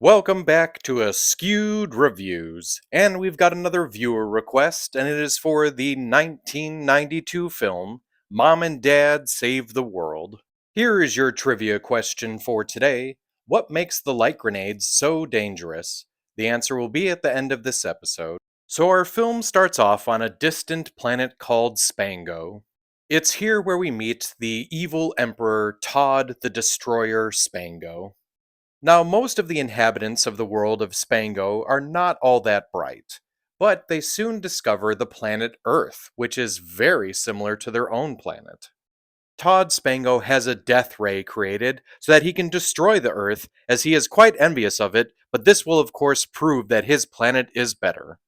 Welcome back to Askewed Reviews, and we've got another viewer request, and it is for the 1992 film Mom and Dad Save the World. Here is your trivia question for today. What makes the light grenades so dangerous? The answer will be at the end of this episode. So our film starts off on a distant planet called Spango. It's here where we meet the evil Emperor Todd the Destroyer Spango. Now, most of the inhabitants of the world of Spango are not all that bright, but they soon discover the planet Earth, which is very similar to their own planet. Todd Spango has a death ray created so that he can destroy the Earth, as he is quite envious of it, but this will of course prove that his planet is better.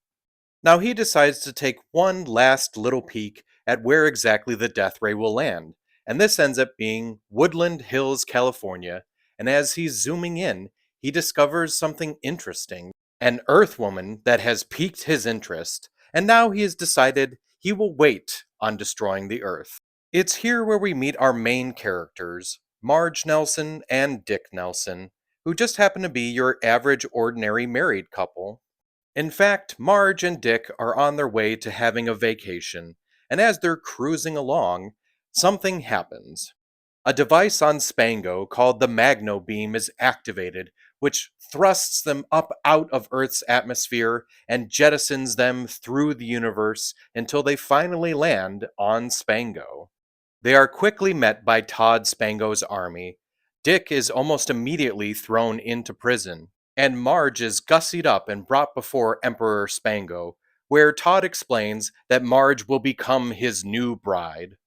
Now he decides to take one last little peek at where exactly the death ray will land, and this ends up being Woodland Hills, California. And as he's zooming in, he discovers something interesting, an Earth woman that has piqued his interest, and now he has decided he will wait on destroying the Earth. It's here where we meet our main characters, Marge Nelson and Dick Nelson, who just happen to be your average ordinary married couple. In fact, Marge and Dick are on their way to having a vacation, and as they're cruising along, something happens. A device on Spango called the Magno Beam is activated, which thrusts them up out of Earth's atmosphere and jettisons them through the universe until they finally land on Spango. They are quickly met by Todd Spango's army. Dick is almost immediately thrown into prison, and Marge is gussied up and brought before Emperor Spango, where Todd explains that Marge will become his new bride.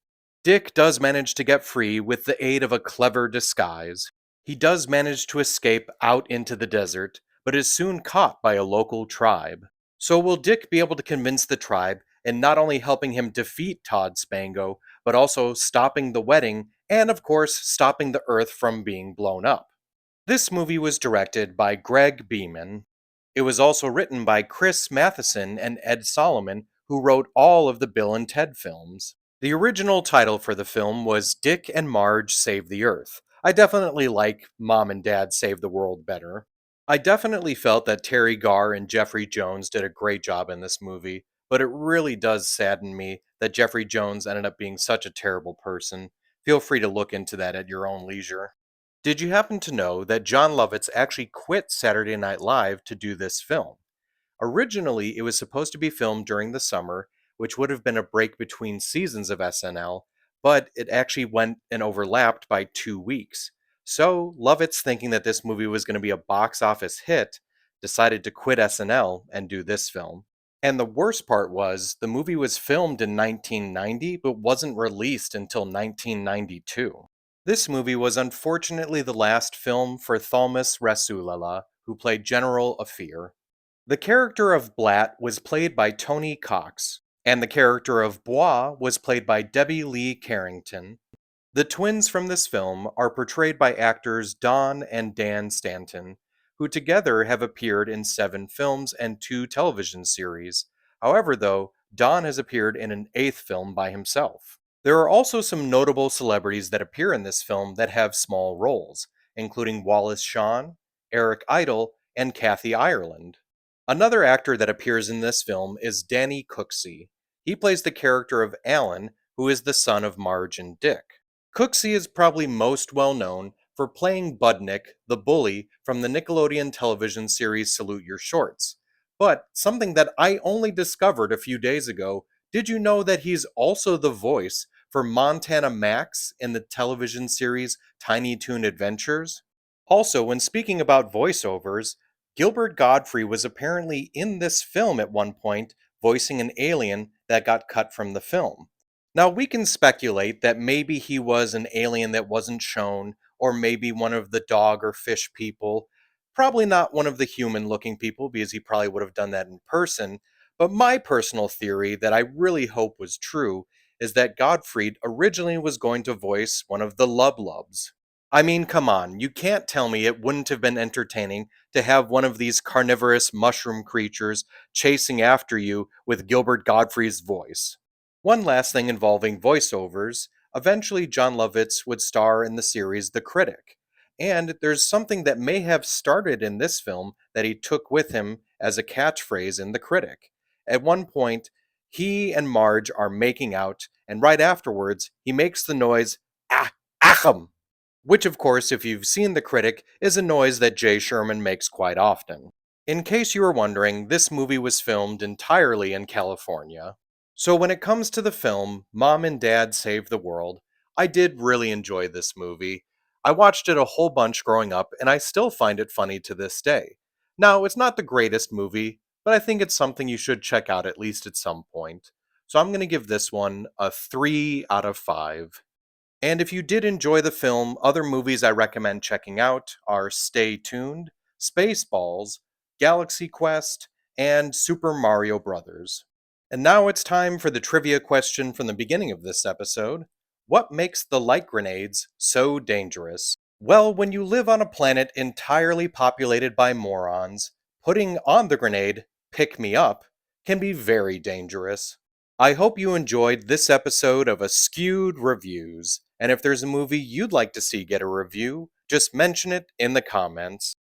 Dick does manage to get free with the aid of a clever disguise. He does manage to escape out into the desert, but is soon caught by a local tribe. So will Dick be able to convince the tribe in not only helping him defeat Todd Spango, but also stopping the wedding and, of course, stopping the Earth from being blown up? This movie was directed by Greg Beeman. It was also written by Chris Matheson and Ed Solomon, who wrote all of the Bill and Ted films. The original title for the film was Dick and Marge Save the Earth. I definitely like Mom and Dad Save the World better. I definitely felt that Terry Garr and Jeffrey Jones did a great job in this movie, but it really does sadden me that Jeffrey Jones ended up being such a terrible person. Feel free to look into that at your own leisure. Did you happen to know that John Lovitz actually quit Saturday Night Live to do this film? Originally, it was supposed to be filmed during the summer, which would have been a break between seasons of SNL, but it actually went and overlapped by 2 weeks. So, Lovitz, thinking that this movie was going to be a box office hit, decided to quit SNL and do this film. And the worst part was, the movie was filmed in 1990 but wasn't released until 1992. This movie was unfortunately the last film for Thalmus Rasulala, who played General Afir. The character of Blatt was played by Tony Cox, and the character of Bois was played by Debbie Lee Carrington. The twins from this film are portrayed by actors Don and Dan Stanton, who together have appeared in 7 films and 2 television series. However, though, Don has appeared in an 8th film by himself. There are also some notable celebrities that appear in this film that have small roles, including Wallace Shawn, Eric Idle, and Kathy Ireland. Another actor that appears in this film is Danny Cooksey. He plays the character of Alan, who is the son of Marge and Dick. Cooksey is probably most well known for playing Budnick, the bully from the Nickelodeon television series Salute Your Shorts. But something that I only discovered a few days ago, did you know that he's also the voice for Montana Max in the television series Tiny Toon Adventures? Also, when speaking about voiceovers, Gilbert Godfrey was apparently in this film at one point, voicing an alien that got cut from the film. Now, we can speculate that maybe he was an alien that wasn't shown, or maybe one of the dog or fish people. Probably not one of the human looking people, because he probably would have done that in person. But my personal theory that I really hope was true is that Godfrey originally was going to voice one of the Lub Lubs. I mean, come on, you can't tell me it wouldn't have been entertaining to have one of these carnivorous mushroom creatures chasing after you with Gilbert Godfrey's voice. One last thing involving voiceovers, eventually John Lovitz would star in the series The Critic. And there's something that may have started in this film that he took with him as a catchphrase in The Critic. At one point, he and Marge are making out, and right afterwards, he makes the noise, ah, achem, which, of course, if you've seen The Critic, is a noise that Jay Sherman makes quite often. In case you were wondering, this movie was filmed entirely in California. So when it comes to the film, Mom and Dad Save the World, I did really enjoy this movie. I watched it a whole bunch growing up, and I still find it funny to this day. Now, it's not the greatest movie, but I think it's something you should check out at least at some point. So I'm going to give this one a 3 out of 5. And if you did enjoy the film, other movies I recommend checking out are Stay Tuned, Spaceballs, Galaxy Quest, and Super Mario Bros. And now it's time for the trivia question from the beginning of this episode. What makes the light grenades so dangerous? Well, when you live on a planet entirely populated by morons, putting on the grenade, pick me up, can be very dangerous. I hope you enjoyed this episode of Askewed Reviews, and if there's a movie you'd like to see get a review, just mention it in the comments.